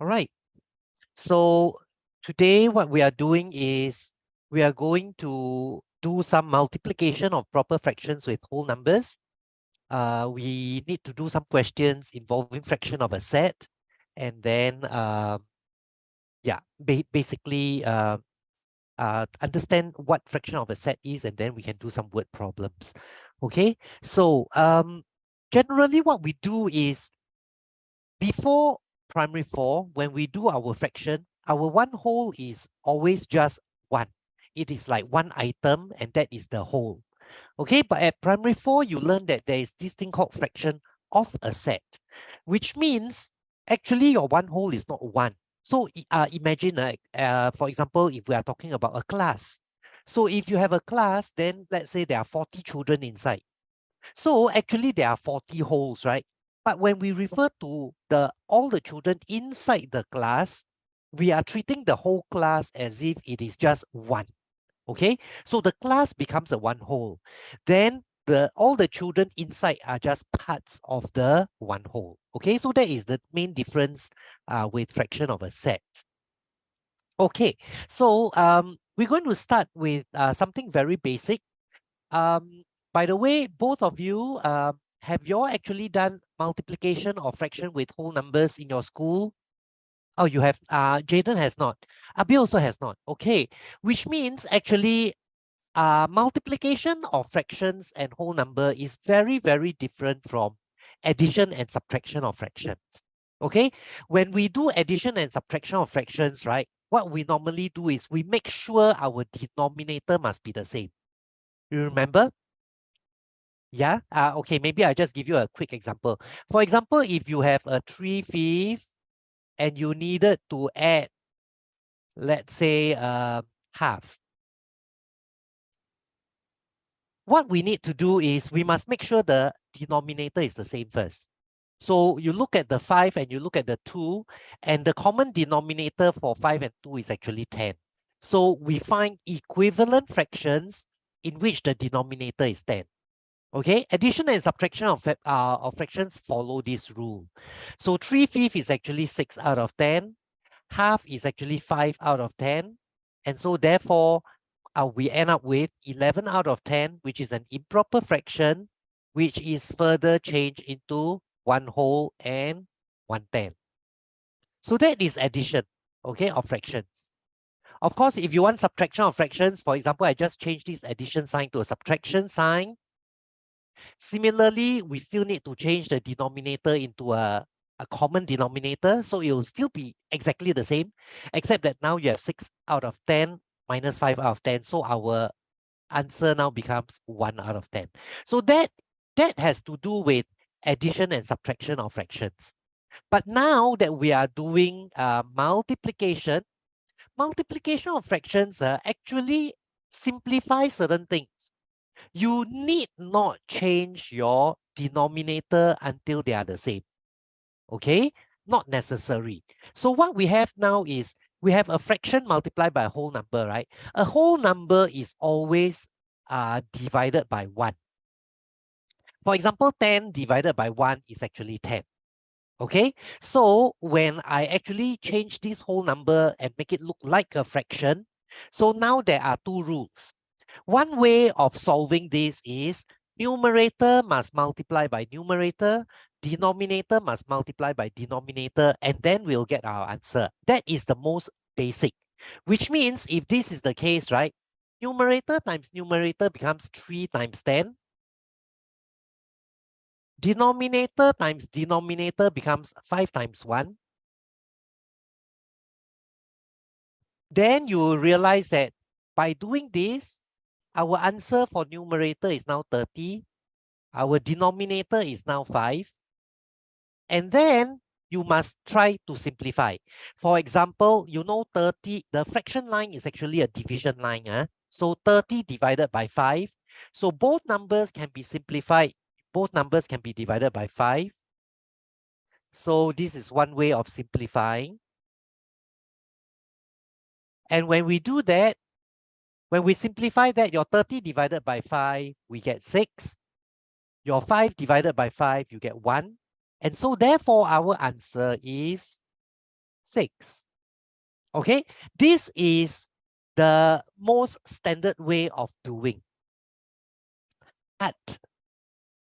All right. So today what we are doing is we are going to do some multiplication of proper fractions with whole numbers. We need to do some questions involving fraction of a set, and then yeah, basically understand what fraction of a set is, and then we can do some word problems. Okay, so generally what we do is before primary 4, when we do our fraction, our one whole is always just one. It is like one item, and that is the whole. Okay, but at primary 4, you learn that there is this thing called fraction of a set, which means actually your one whole is not one. So imagine, for example, if we are talking about a class. So if you have a class, then let's say there are 40 children inside. So actually there are 40 wholes, right? But when we refer to all the children inside the class, we are treating the whole class as if it is just one. Okay, so the class becomes a one whole. Then all the children inside are just parts of the one whole. Okay, so that is the main difference with fraction of a set. Okay, so we're going to start with something very basic. By the way, both of you, have you all actually done multiplication or fraction with whole numbers in your school? Oh, you have. Jaden has not. Abi also has not. Okay, which means actually, multiplication of fractions and whole number is very, very different from addition and subtraction of fractions. Okay, when we do addition and subtraction of fractions, right, what we normally do is we make sure our denominator must be the same. You remember? Yeah. Okay, maybe I'll just give you a quick example. For example, if you have a 3/5 and you needed to add, let's say, half. What we need to do is we must make sure the denominator is the same first. So you look at the 5 and you look at the 2, and the common denominator for 5 and 2 is actually 10. So we find equivalent fractions in which the denominator is 10. Okay, addition and subtraction of fractions follow this rule. So 3/5 is actually 6 out of 10. Half is actually 5 out of 10. And so therefore, we end up with 11 out of 10, which is an improper fraction, which is further changed into one whole and 1/10. So that is addition, okay, of fractions. Of course, if you want subtraction of fractions, for example, I just changed this addition sign to a subtraction sign. Similarly, we still need to change the denominator into a common denominator. So it will still be exactly the same, except that now you have 6 out of 10 minus 5 out of 10. So our answer now becomes 1 out of 10. So that has to do with addition and subtraction of fractions. But now that we are doing multiplication of fractions actually simplify certain things. You need not change your denominator until they are the same. Okay, not necessary. So what we have now is we have a fraction multiplied by a whole number, right? A whole number is always divided by 1. For example, 10 divided by 1 is actually 10. Okay, so when I actually change this whole number and make it look like a fraction, so now there are two rules. One way of solving this is numerator must multiply by numerator, denominator must multiply by denominator, and then we'll get our answer. That is the most basic, which means if this is the case, right, numerator times numerator becomes 3 times 10. Denominator times denominator becomes 5 times 1. Then you will realize that by doing this, our answer for numerator is now 30. Our denominator is now 5. And then you must try to simplify. For example, you know 30, the fraction line is actually a division line. So 30 divided by 5. So both numbers can be simplified. Both numbers can be divided by 5. So this is one way of simplifying. And when we do that, when we simplify that, your 30 divided by 5, we get 6. Your 5 divided by 5, you get 1. And so therefore, our answer is 6. Okay, this is the most standard way of doing. But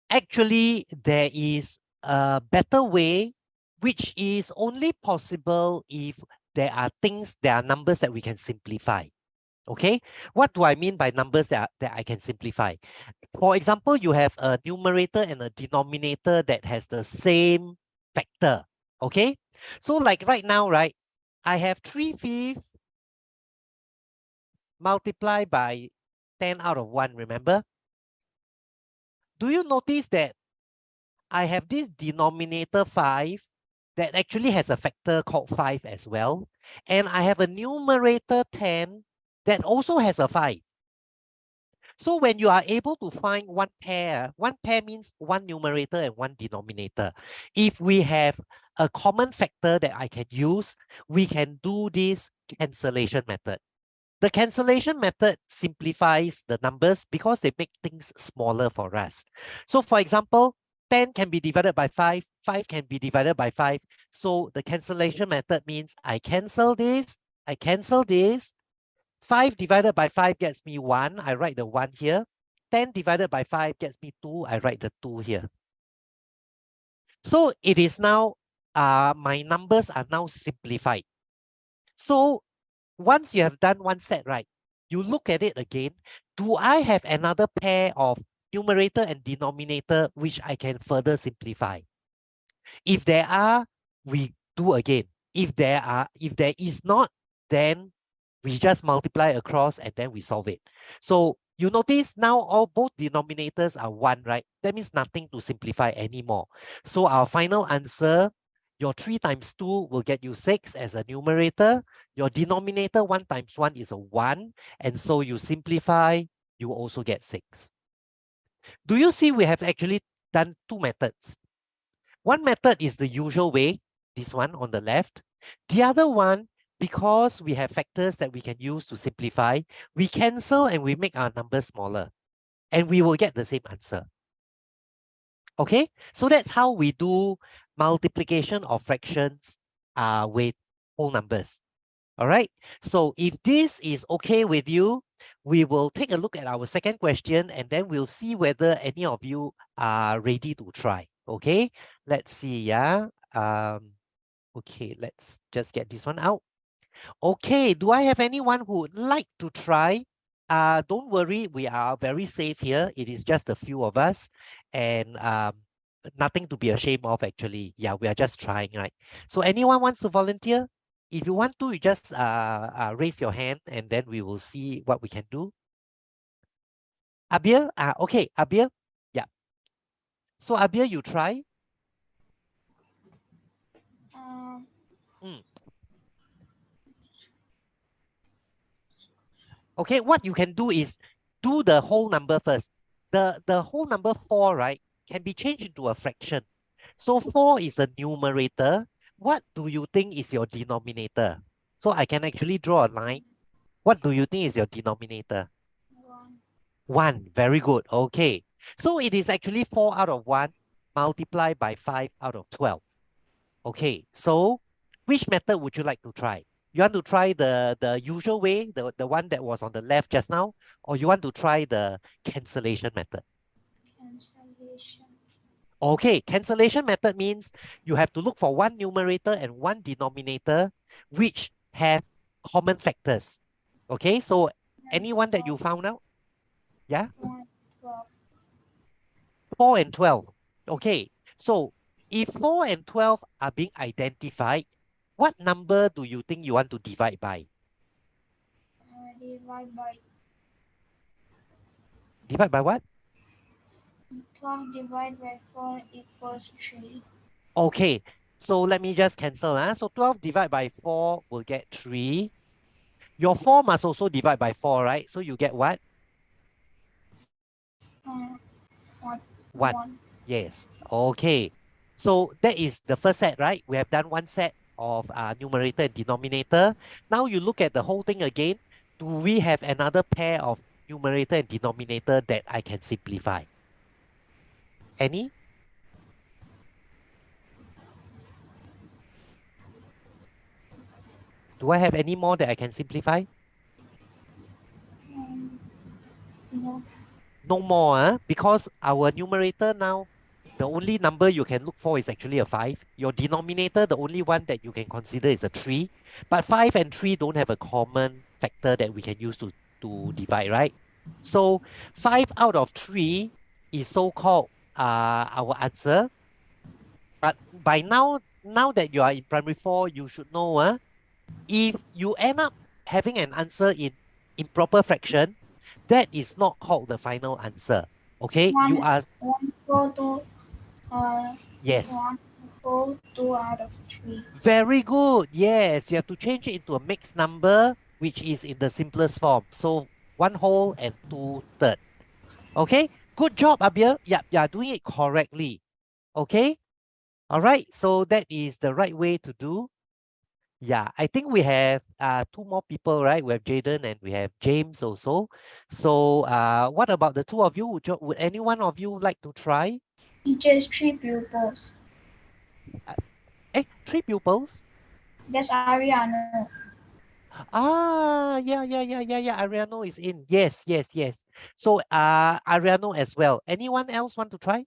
actually, there is a better way, which is only possible if there are numbers that we can simplify. Okay, what do I mean by numbers that I can simplify? For example, you have a numerator and a denominator that has the same factor. Okay, so like right now, right, I have 3/5 multiplied by 10 out of 1, remember? Do you notice that I have this denominator 5 that actually has a factor called 5 as well. And I have a numerator 10 that also has a 5. So when you are able to find one pair means one numerator and one denominator. If we have a common factor that I can use, we can do this cancellation method. The cancellation method simplifies the numbers because they make things smaller for us. So for example, 10 can be divided by 5, 5 can be divided by 5. So the cancellation method means I cancel this, 5 divided by 5 gets me 1, I write the 1 here. 10 divided by 5 gets me 2, I write the 2 here. So it is now, my numbers are now simplified. So once you have done one set, right, you look at it again. Do I have another pair of numerator and denominator which I can further simplify? If there are, we do again. If there is not, then we just multiply across and then we solve it. So you notice now both denominators are 1, right? That means nothing to simplify anymore. So our final answer, your 3 times 2 will get you 6 as a numerator. Your denominator 1 times 1 is a 1. And so you simplify, you also get 6. Do you see we have actually done 2 methods? One method is the usual way, this one on the left. The other one, because we have factors that we can use to simplify, we cancel and we make our numbers smaller. And we will get the same answer. Okay, so that's how we do multiplication of fractions with whole numbers. All right, so if this is okay with you, we will take a look at our second question and then we'll see whether any of you are ready to try. Okay, let's see. Yeah. Okay, let's just get this one out. Okay, do I have anyone who would like to try? Don't worry, we are very safe here. It is just a few of us and nothing to be ashamed of actually. Yeah, we are just trying, right? So anyone wants to volunteer? If you want to, you just raise your hand and then we will see what we can do. Abir, okay, Abir, yeah. So Abir, you try. Okay, what you can do is do the whole number first. The whole number 4, right, can be changed into a fraction. So 4 is a numerator. What do you think is your denominator? So I can actually draw a line. What do you think is your denominator? 1. 1. Very good. Okay. So it is actually 4 out of 1 multiplied by 5 out of 12. Okay. So which method would you like to try? You want to try the usual way, the one that was on the left just now, or you want to try the cancellation method? Cancellation. Okay, cancellation method means you have to look for one numerator and one denominator which have common factors. Okay, so anyone that you found out? Yeah? 12. 4 and 12. Okay, so if 4 and 12 are being identified, what number do you think you want to divide by? Divide by Divide by what? 12 divided by 4 equals 3. Okay, so let me just cancel. So 12 divided by 4 will get 3. Your 4 must also divide by 4, right? So you get what? 1. 1. Yes. Okay. So that is the first set, right? We have done one set of numerator and denominator. Now you look at the whole thing again. Do we have another pair of numerator and denominator that I can simplify? Any? Do I have any more that I can simplify? No. No more, because our numerator now, the only number you can look for is actually a 5. Your denominator, the only one that you can consider is a 3. But 5 and 3 don't have a common factor that we can use to divide, right? So 5 out of 3 is so-called our answer. But by now that you are in primary 4, you should know, if you end up having an answer in improper fraction, that is not called the final answer. Okay, you are, 142. yes, 142 out of 3. very good. Yes, you have to change it into a mixed number, which is in the simplest form. So 1 whole and 2/3. Okay, good job, Abir. Yep, you are doing it correctly. Okay, all right. So that is the right way to do. Yeah, I think we have 2 more people, right? We have Jaden and we have James also. So what about the 2 of you? Would any one of you like to try? Teaches 3 pupils. 3 pupils? That's Ariano. Yeah. Ariano is in. Yes. So Ariano as well. Anyone else want to try?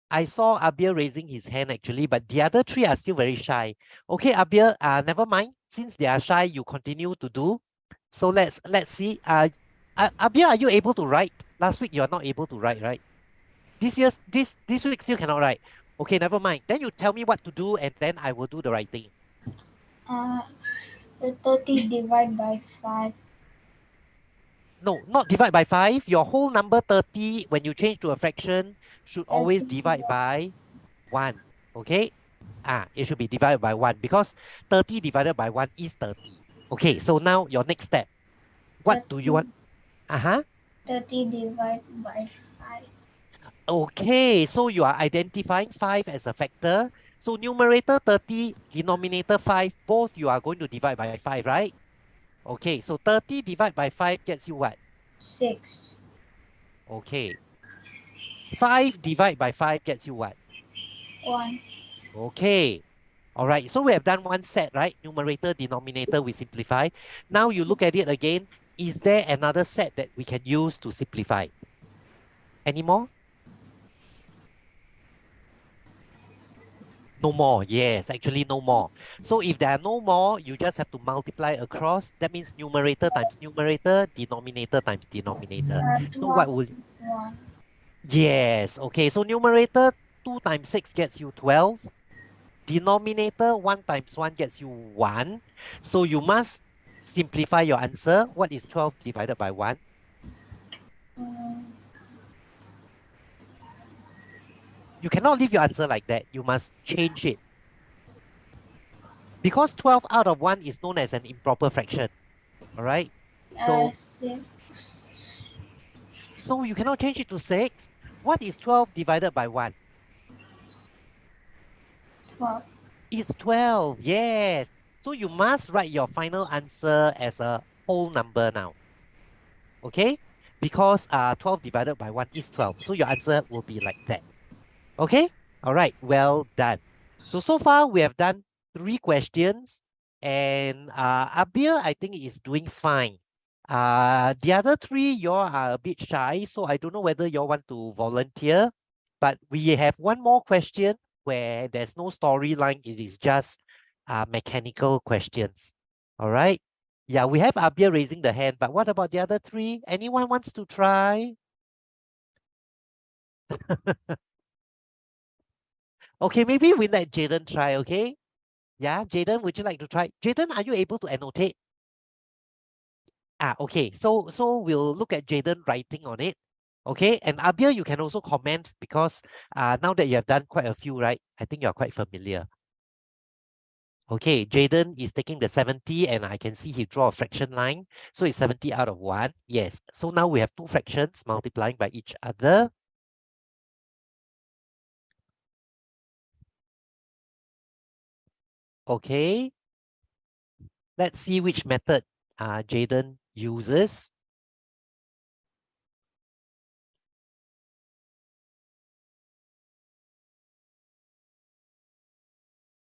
I saw Abir raising his hand actually, but the other 3 are still very shy. Okay, Abir, never mind. Since they are shy, you continue to do. So let's see. Abir, are you able to write? Last week you are not able to write, right? This week still cannot write. Okay, never mind. Then you tell me what to do, and then I will do the writing. Uh, the 30 divided by 5. No, not divide by 5. Your whole number 30, when you change to a fraction, should always 30 divide by 1. Okay? It should be divided by 1 because 30 divided by 1 is 30. Okay, so now your next step. What do you 30, want? 30 divided by 5. Okay, so you are identifying 5 as a factor. So numerator 30, denominator 5, both you are going to divide by 5, right? Okay, so 30 divided by 5 gets you what? 6. Okay. 5 divided by 5 gets you what? 1. Okay. All right, so we have done one set, right? Numerator, denominator, we simplify. Now you look at it again. Is there another set that we can use to simplify? Any more? No more. Yes, actually no more. So if there are no more, you just have to multiply across. That means numerator times numerator, denominator times denominator. So 12 what will... is 1. Yes, okay. So numerator 2 times 6 gets you 12. Denominator 1 times 1 gets you 1. So you must simplify your answer. What is 12 divided by 1? Um, You cannot leave your answer like that. You must change it. Because 12 out of 1 is known as an improper fraction. All right? So 6. no, you cannot change it to 6. What is 12 divided by 1? 12. It's 12. Yes. So you must write your final answer as a whole number now. Okay? Because 12 divided by 1 is 12. So your answer will be like that. Okay? All right. Well done. So far we have done 3 questions. And Abir, I think, is doing fine. The other 3, you all are a bit shy, so I don't know whether you all want to volunteer. But we have one more question where there's no storyline. It is just mechanical questions. All right. Yeah, we have Abir raising the hand, but what about the other 3? Anyone wants to try? Okay, maybe we let Jaden try, okay? Yeah, Jaden, would you like to try? Jaden, are you able to annotate? Okay. So we'll look at Jaden writing on it. Okay. And Abir, you can also comment because now that you have done quite a few, right? I think you're quite familiar. Okay, Jaden is taking the 70 and I can see he draw a fraction line. So it's 70 out of 1. Yes. So now we have 2 fractions multiplying by each other. Okay. Let's see which method Jaden uses.